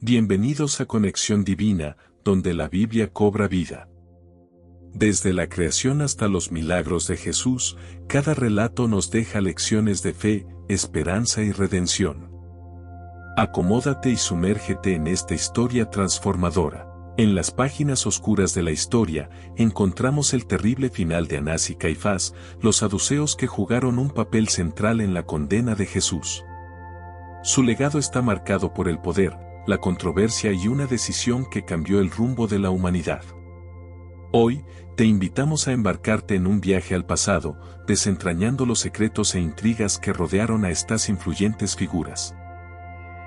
Bienvenidos a Conexión Divina, donde la Biblia cobra vida. Desde la creación hasta los milagros de Jesús, cada relato nos deja lecciones de fe, esperanza y redención. Acomódate y sumérgete en esta historia transformadora. En las páginas oscuras de la historia, encontramos el terrible final de Anás y Caifás, los saduceos que jugaron un papel central en la condena de Jesús. Su legado está marcado por el poder, la controversia y una decisión que cambió el rumbo de la humanidad. Hoy, te invitamos a embarcarte en un viaje al pasado, desentrañando los secretos e intrigas que rodearon a estas influyentes figuras.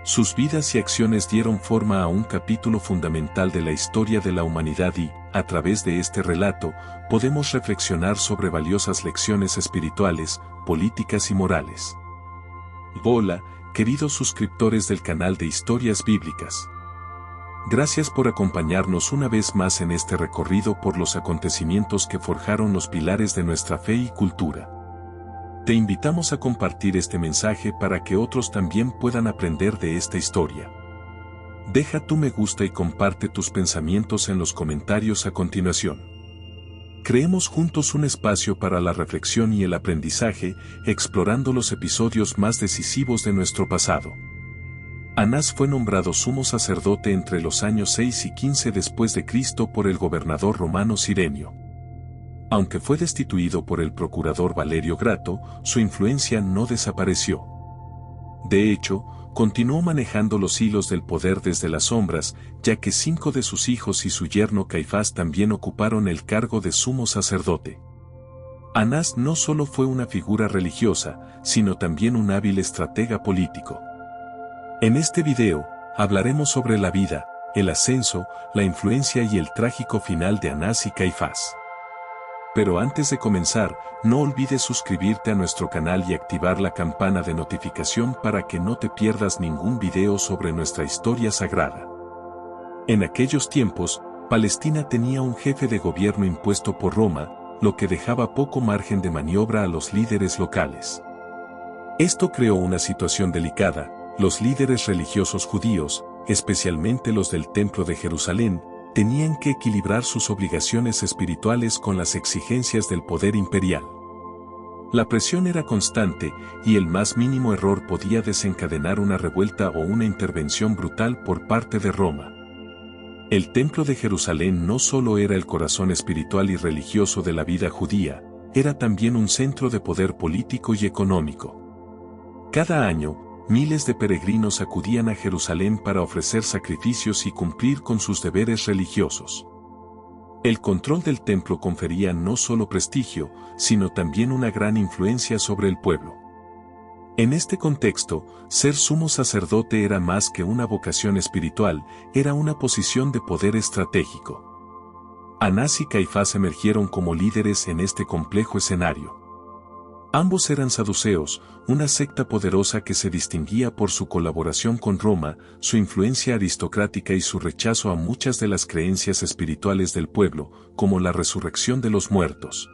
Sus vidas y acciones dieron forma a un capítulo fundamental de la historia de la humanidad y, a través de este relato, podemos reflexionar sobre valiosas lecciones espirituales, políticas y morales. Hola, queridos suscriptores del canal de Historias Bíblicas. Gracias por acompañarnos una vez más en este recorrido por los acontecimientos que forjaron los pilares de nuestra fe y cultura. Te invitamos a compartir este mensaje para que otros también puedan aprender de esta historia. Deja tu me gusta y comparte tus pensamientos en los comentarios a continuación. Creemos juntos un espacio para la reflexión y el aprendizaje, explorando los episodios más decisivos de nuestro pasado. Anás fue nombrado sumo sacerdote entre los años 6 y 15 después de Cristo por el gobernador romano Cirenio. Aunque fue destituido por el procurador Valerio Grato, su influencia no desapareció. De hecho, continuó manejando los hilos del poder desde las sombras, ya que 5 de sus hijos y su yerno Caifás también ocuparon el cargo de sumo sacerdote. Anás no solo fue una figura religiosa, sino también un hábil estratega político. En este video, hablaremos sobre la vida, el ascenso, la influencia y el trágico final de Anás y Caifás. Pero antes de comenzar, no olvides suscribirte a nuestro canal y activar la campana de notificación para que no te pierdas ningún video sobre nuestra historia sagrada. En aquellos tiempos, Palestina tenía un jefe de gobierno impuesto por Roma, lo que dejaba poco margen de maniobra a los líderes locales. Esto creó una situación delicada. Los líderes religiosos judíos, especialmente los del Templo de Jerusalén, tenían que equilibrar sus obligaciones espirituales con las exigencias del poder imperial. La presión era constante, y el más mínimo error podía desencadenar una revuelta o una intervención brutal por parte de Roma. El Templo de Jerusalén no solo era el corazón espiritual y religioso de la vida judía, era también un centro de poder político y económico. Cada año, miles de peregrinos acudían a Jerusalén para ofrecer sacrificios y cumplir con sus deberes religiosos. El control del templo confería no solo prestigio, sino también una gran influencia sobre el pueblo. En este contexto, ser sumo sacerdote era más que una vocación espiritual, era una posición de poder estratégico. Anás y Caifás emergieron como líderes en este complejo escenario. Ambos eran saduceos, una secta poderosa que se distinguía por su colaboración con Roma, su influencia aristocrática y su rechazo a muchas de las creencias espirituales del pueblo, como la resurrección de los muertos.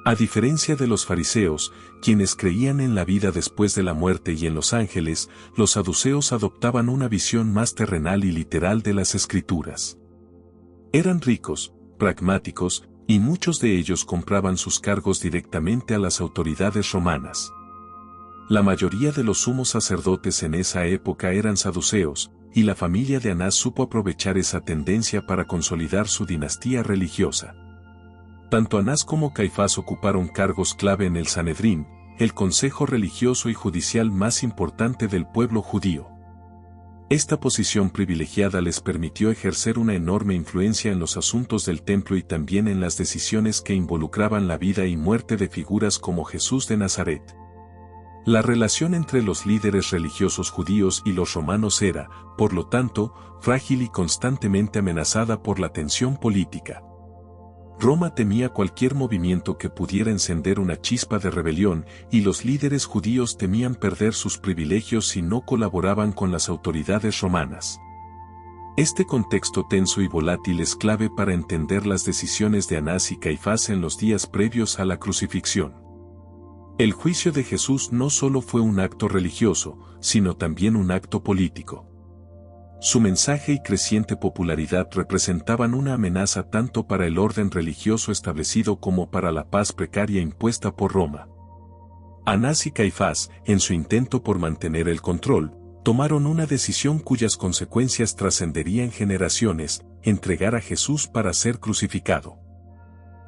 A diferencia de los fariseos, quienes creían en la vida después de la muerte y en los ángeles, los saduceos adoptaban una visión más terrenal y literal de las escrituras. Eran ricos, pragmáticos, y muchos de ellos compraban sus cargos directamente a las autoridades romanas. La mayoría de los sumos sacerdotes en esa época eran saduceos, y la familia de Anás supo aprovechar esa tendencia para consolidar su dinastía religiosa. Tanto Anás como Caifás ocuparon cargos clave en el Sanedrín, el consejo religioso y judicial más importante del pueblo judío. Esta posición privilegiada les permitió ejercer una enorme influencia en los asuntos del templo y también en las decisiones que involucraban la vida y muerte de figuras como Jesús de Nazaret. La relación entre los líderes religiosos judíos y los romanos era, por lo tanto, frágil y constantemente amenazada por la tensión política. Roma temía cualquier movimiento que pudiera encender una chispa de rebelión, y los líderes judíos temían perder sus privilegios si no colaboraban con las autoridades romanas. Este contexto tenso y volátil es clave para entender las decisiones de Anás y Caifás en los días previos a la crucifixión. El juicio de Jesús no solo fue un acto religioso, sino también un acto político. Su mensaje y creciente popularidad representaban una amenaza tanto para el orden religioso establecido como para la paz precaria impuesta por Roma. Anás y Caifás, en su intento por mantener el control, tomaron una decisión cuyas consecuencias trascenderían generaciones: entregar a Jesús para ser crucificado.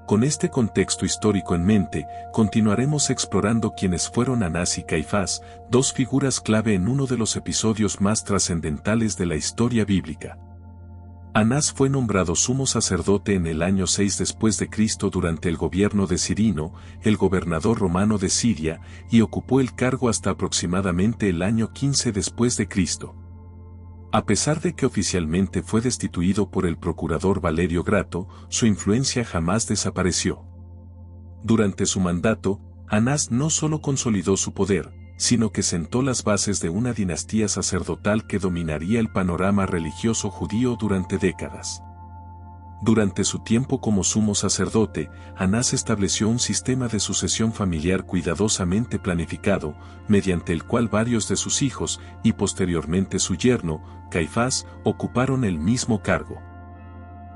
Con este contexto histórico en mente, continuaremos explorando quiénes fueron Anás y Caifás, dos figuras clave en uno de los episodios más trascendentales de la historia bíblica. Anás fue nombrado sumo sacerdote en el año 6 después de Cristo durante el gobierno de Cirino, el gobernador romano de Siria, y ocupó el cargo hasta aproximadamente el año 15 después de Cristo. A pesar de que oficialmente fue destituido por el procurador Valerio Grato, su influencia jamás desapareció. Durante su mandato, Anás no solo consolidó su poder, sino que sentó las bases de una dinastía sacerdotal que dominaría el panorama religioso judío durante décadas. Durante su tiempo como sumo sacerdote, Anás estableció un sistema de sucesión familiar cuidadosamente planificado, mediante el cual varios de sus hijos, y posteriormente su yerno, Caifás, ocuparon el mismo cargo.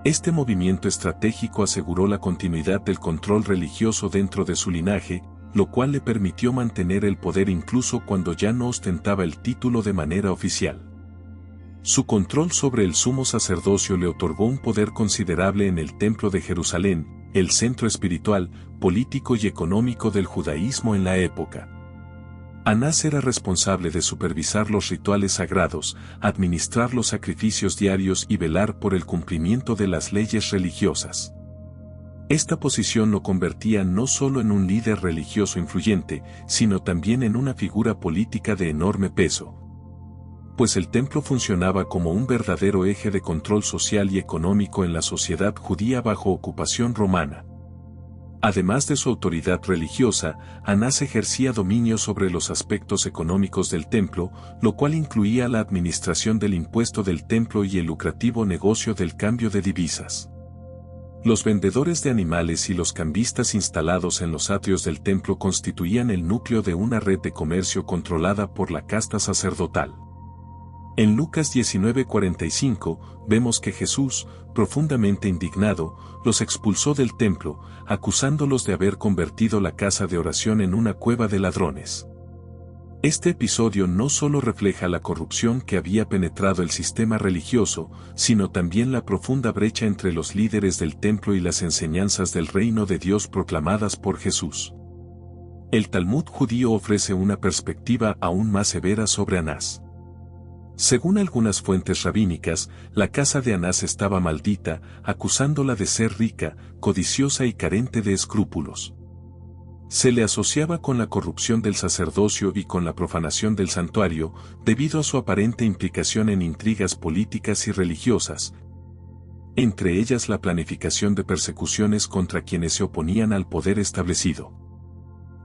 Este movimiento estratégico aseguró la continuidad del control religioso dentro de su linaje, lo cual le permitió mantener el poder incluso cuando ya no ostentaba el título de manera oficial. Su control sobre el sumo sacerdocio le otorgó un poder considerable en el Templo de Jerusalén, el centro espiritual, político y económico del judaísmo en la época. Anás era responsable de supervisar los rituales sagrados, administrar los sacrificios diarios y velar por el cumplimiento de las leyes religiosas. Esta posición lo convertía no solo en un líder religioso influyente, sino también en una figura política de enorme peso, pues el templo funcionaba como un verdadero eje de control social y económico en la sociedad judía bajo ocupación romana. Además de su autoridad religiosa, Anás ejercía dominio sobre los aspectos económicos del templo, lo cual incluía la administración del impuesto del templo y el lucrativo negocio del cambio de divisas. Los vendedores de animales y los cambistas instalados en los atrios del templo constituían el núcleo de una red de comercio controlada por la casta sacerdotal. En Lucas 19:45, vemos que Jesús, profundamente indignado, los expulsó del templo, acusándolos de haber convertido la casa de oración en una cueva de ladrones. Este episodio no solo refleja la corrupción que había penetrado el sistema religioso, sino también la profunda brecha entre los líderes del templo y las enseñanzas del reino de Dios proclamadas por Jesús. El Talmud judío ofrece una perspectiva aún más severa sobre Anás. Según algunas fuentes rabínicas, la casa de Anás estaba maldita, acusándola de ser rica, codiciosa y carente de escrúpulos. Se le asociaba con la corrupción del sacerdocio y con la profanación del santuario, debido a su aparente implicación en intrigas políticas y religiosas, entre ellas la planificación de persecuciones contra quienes se oponían al poder establecido.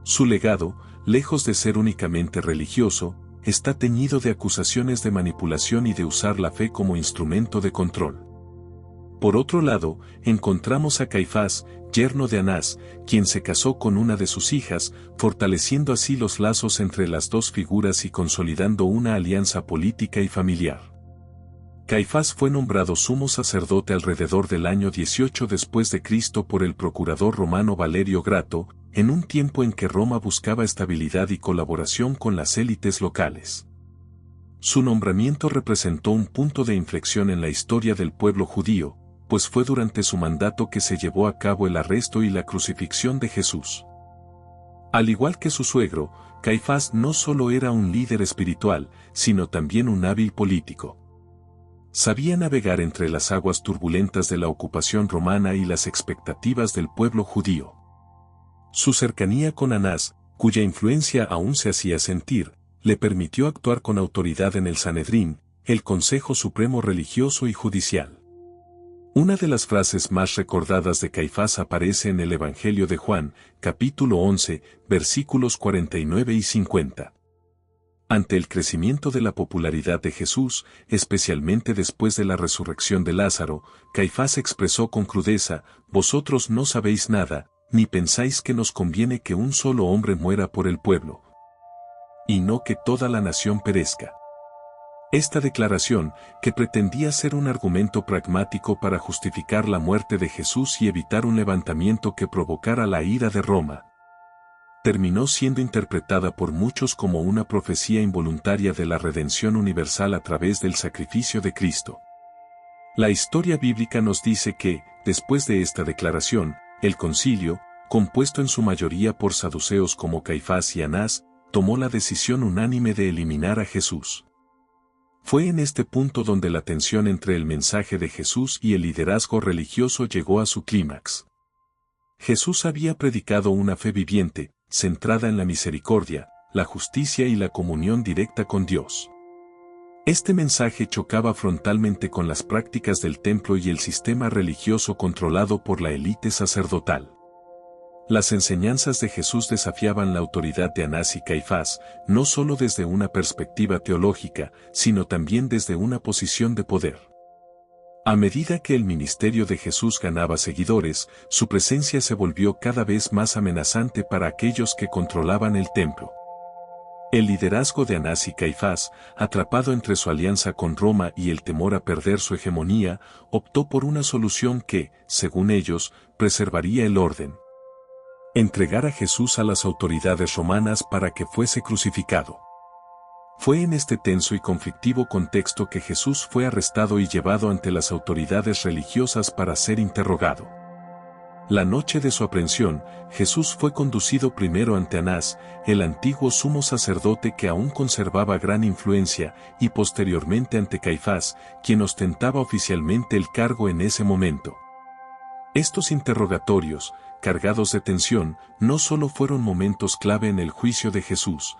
Su legado, lejos de ser únicamente religioso, está teñido de acusaciones de manipulación y de usar la fe como instrumento de control. Por otro lado, encontramos a Caifás, yerno de Anás, quien se casó con una de sus hijas, fortaleciendo así los lazos entre las dos figuras y consolidando una alianza política y familiar. Caifás fue nombrado sumo sacerdote alrededor del año 18 después de Cristo por el procurador romano Valerio Grato, en un tiempo en que Roma buscaba estabilidad y colaboración con las élites locales. Su nombramiento representó un punto de inflexión en la historia del pueblo judío, pues fue durante su mandato que se llevó a cabo el arresto y la crucifixión de Jesús. Al igual que su suegro, Caifás no solo era un líder espiritual, sino también un hábil político. Sabía navegar entre las aguas turbulentas de la ocupación romana y las expectativas del pueblo judío. Su cercanía con Anás, cuya influencia aún se hacía sentir, le permitió actuar con autoridad en el Sanedrín, el Consejo Supremo Religioso y Judicial. Una de las frases más recordadas de Caifás aparece en el Evangelio de Juan, capítulo 11, versículos 49 y 50. Ante el crecimiento de la popularidad de Jesús, especialmente después de la resurrección de Lázaro, Caifás expresó con crudeza: «Vosotros no sabéis nada, ni pensáis que nos conviene que un solo hombre muera por el pueblo, y no que toda la nación perezca». Esta declaración, que pretendía ser un argumento pragmático para justificar la muerte de Jesús y evitar un levantamiento que provocara la ira de Roma, terminó siendo interpretada por muchos como una profecía involuntaria de la redención universal a través del sacrificio de Cristo. La historia bíblica nos dice que, después de esta declaración, el concilio, compuesto en su mayoría por saduceos como Caifás y Anás, tomó la decisión unánime de eliminar a Jesús. Fue en este punto donde la tensión entre el mensaje de Jesús y el liderazgo religioso llegó a su clímax. Jesús había predicado una fe viviente, centrada en la misericordia, la justicia y la comunión directa con Dios. Este mensaje chocaba frontalmente con las prácticas del templo y el sistema religioso controlado por la élite sacerdotal. Las enseñanzas de Jesús desafiaban la autoridad de Anás y Caifás, no solo desde una perspectiva teológica, sino también desde una posición de poder. A medida que el ministerio de Jesús ganaba seguidores, su presencia se volvió cada vez más amenazante para aquellos que controlaban el templo. El liderazgo de Anás y Caifás, atrapado entre su alianza con Roma y el temor a perder su hegemonía, optó por una solución que, según ellos, preservaría el orden: entregar a Jesús a las autoridades romanas para que fuese crucificado. Fue en este tenso y conflictivo contexto que Jesús fue arrestado y llevado ante las autoridades religiosas para ser interrogado. La noche de su aprehensión, Jesús fue conducido primero ante Anás, el antiguo sumo sacerdote que aún conservaba gran influencia, y posteriormente ante Caifás, quien ostentaba oficialmente el cargo en ese momento. Estos interrogatorios, cargados de tensión, no solo fueron momentos clave en el juicio de Jesús,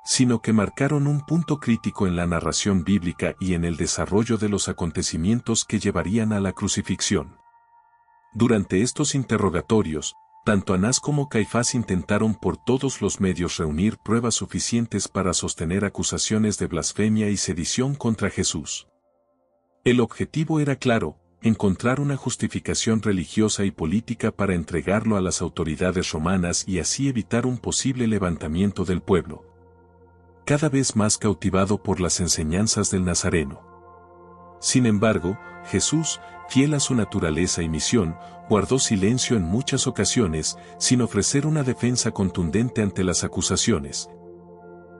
sino que marcaron un punto crítico en la narración bíblica y en el desarrollo de los acontecimientos que llevarían a la crucifixión. Durante estos interrogatorios, tanto Anás como Caifás intentaron por todos los medios reunir pruebas suficientes para sostener acusaciones de blasfemia y sedición contra Jesús. El objetivo era claro: encontrar una justificación religiosa y política para entregarlo a las autoridades romanas y así evitar un posible levantamiento del pueblo, cada vez más cautivado por las enseñanzas del Nazareno. Sin embargo, Jesús, fiel a su naturaleza y misión, guardó silencio en muchas ocasiones, sin ofrecer una defensa contundente ante las acusaciones,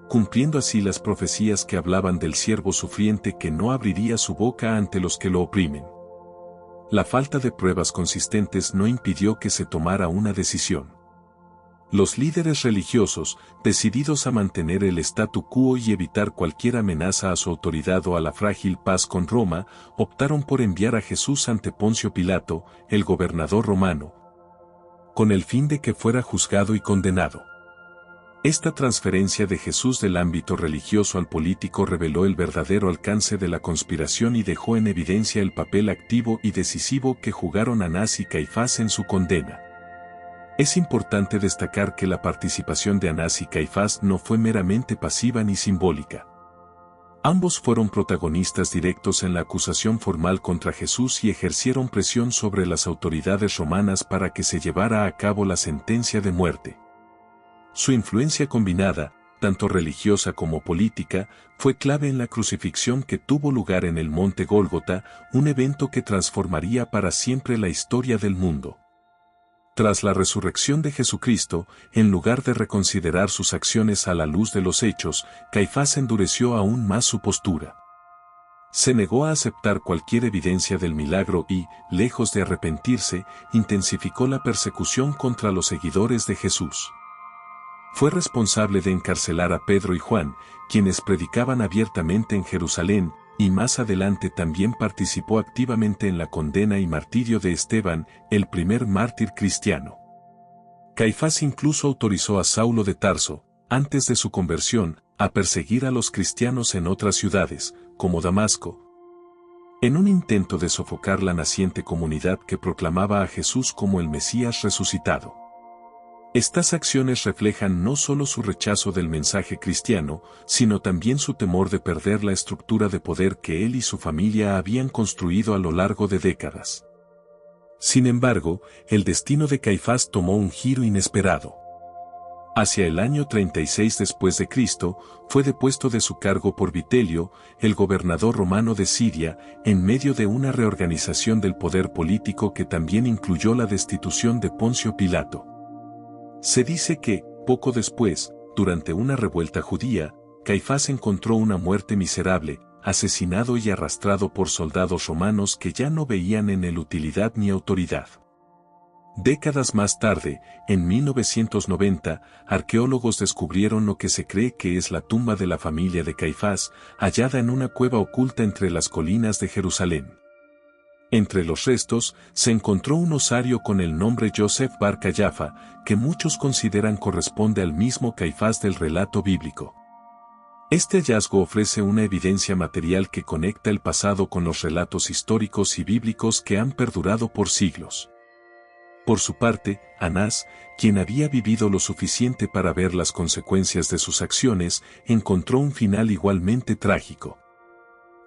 cumpliendo así las profecías que hablaban del siervo sufriente que no abriría su boca ante los que lo oprimen. La falta de pruebas consistentes no impidió que se tomara una decisión. Los líderes religiosos, decididos a mantener el statu quo y evitar cualquier amenaza a su autoridad o a la frágil paz con Roma, optaron por enviar a Jesús ante Poncio Pilato, el gobernador romano, con el fin de que fuera juzgado y condenado. Esta transferencia de Jesús del ámbito religioso al político reveló el verdadero alcance de la conspiración y dejó en evidencia el papel activo y decisivo que jugaron Anás y Caifás en su condena. Es importante destacar que la participación de Anás y Caifás no fue meramente pasiva ni simbólica. Ambos fueron protagonistas directos en la acusación formal contra Jesús y ejercieron presión sobre las autoridades romanas para que se llevara a cabo la sentencia de muerte. Su influencia combinada, tanto religiosa como política, fue clave en la crucifixión que tuvo lugar en el monte Gólgota, un evento que transformaría para siempre la historia del mundo. Tras la resurrección de Jesucristo, en lugar de reconsiderar sus acciones a la luz de los hechos, Caifás endureció aún más su postura. Se negó a aceptar cualquier evidencia del milagro y, lejos de arrepentirse, intensificó la persecución contra los seguidores de Jesús. Fue responsable de encarcelar a Pedro y Juan, quienes predicaban abiertamente en Jerusalén, y más adelante también participó activamente en la condena y martirio de Esteban, el primer mártir cristiano. Caifás incluso autorizó a Saulo de Tarso, antes de su conversión, a perseguir a los cristianos en otras ciudades, como Damasco, en un intento de sofocar la naciente comunidad que proclamaba a Jesús como el Mesías resucitado. Estas acciones reflejan no solo su rechazo del mensaje cristiano, sino también su temor de perder la estructura de poder que él y su familia habían construido a lo largo de décadas. Sin embargo, el destino de Caifás tomó un giro inesperado. Hacia el año 36 después de Cristo, fue depuesto de su cargo por Vitelio, el gobernador romano de Siria, en medio de una reorganización del poder político que también incluyó la destitución de Poncio Pilato. Se dice que, poco después, durante una revuelta judía, Caifás encontró una muerte miserable, asesinado y arrastrado por soldados romanos que ya no veían en él utilidad ni autoridad. Décadas más tarde, en 1990, arqueólogos descubrieron lo que se cree que es la tumba de la familia de Caifás, hallada en una cueva oculta entre las colinas de Jerusalén. Entre los restos, se encontró un osario con el nombre Yosef Bar Cayafa, que muchos consideran corresponde al mismo Caifás del relato bíblico. Este hallazgo ofrece una evidencia material que conecta el pasado con los relatos históricos y bíblicos que han perdurado por siglos. Por su parte, Anás, quien había vivido lo suficiente para ver las consecuencias de sus acciones, encontró un final igualmente trágico.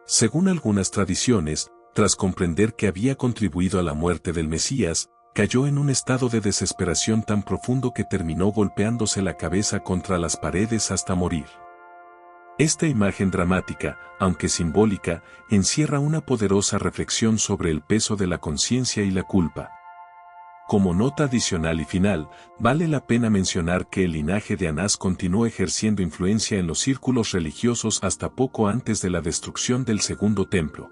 Según algunas tradiciones, tras comprender que había contribuido a la muerte del Mesías, cayó en un estado de desesperación tan profundo que terminó golpeándose la cabeza contra las paredes hasta morir. Esta imagen dramática, aunque simbólica, encierra una poderosa reflexión sobre el peso de la conciencia y la culpa. Como nota adicional y final, vale la pena mencionar que el linaje de Anás continuó ejerciendo influencia en los círculos religiosos hasta poco antes de la destrucción del Segundo Templo.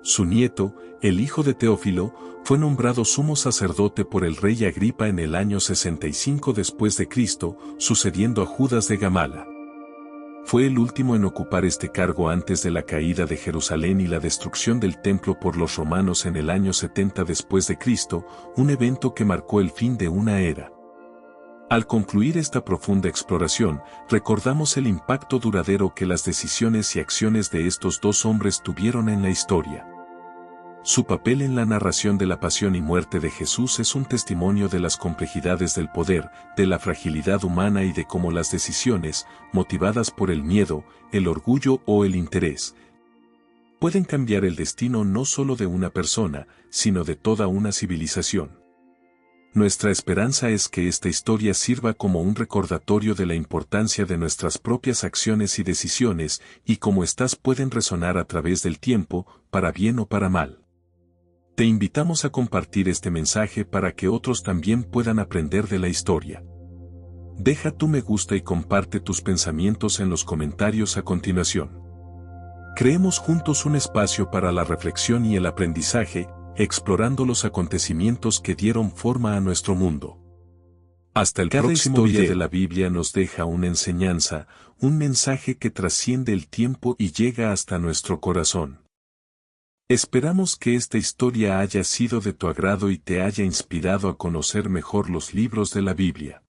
Su nieto, el hijo de Teófilo, fue nombrado sumo sacerdote por el rey Agripa en el año 65 después de Cristo, sucediendo a Judas de Gamala. Fue el último en ocupar este cargo antes de la caída de Jerusalén y la destrucción del templo por los romanos en el año 70 después de Cristo, un evento que marcó el fin de una era. Al concluir esta profunda exploración, recordamos el impacto duradero que las decisiones y acciones de estos dos hombres tuvieron en la historia. Su papel en la narración de la pasión y muerte de Jesús es un testimonio de las complejidades del poder, de la fragilidad humana y de cómo las decisiones, motivadas por el miedo, el orgullo o el interés, pueden cambiar el destino no solo de una persona, sino de toda una civilización. Nuestra esperanza es que esta historia sirva como un recordatorio de la importancia de nuestras propias acciones y decisiones, y cómo éstas pueden resonar a través del tiempo, para bien o para mal. Te invitamos a compartir este mensaje para que otros también puedan aprender de la historia. Deja tu me gusta y comparte tus pensamientos en los comentarios a continuación. Creemos juntos un espacio para la reflexión y el aprendizaje, explorando los acontecimientos que dieron forma a nuestro mundo. Hasta el próximo video. Cada historia de la Biblia nos deja una enseñanza, un mensaje que trasciende el tiempo y llega hasta nuestro corazón. Esperamos que esta historia haya sido de tu agrado y te haya inspirado a conocer mejor los libros de la Biblia.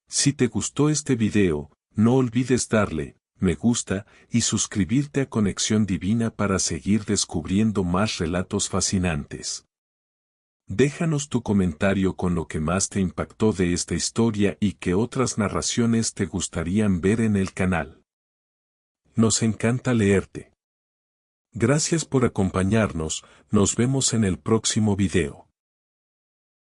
Si te gustó este video, no olvides darle me gusta y suscribirte a Conexión Divina para seguir descubriendo más relatos fascinantes. Déjanos tu comentario con lo que más te impactó de esta historia y qué otras narraciones te gustarían ver en el canal. Nos encanta leerte. Gracias por acompañarnos, nos vemos en el próximo video.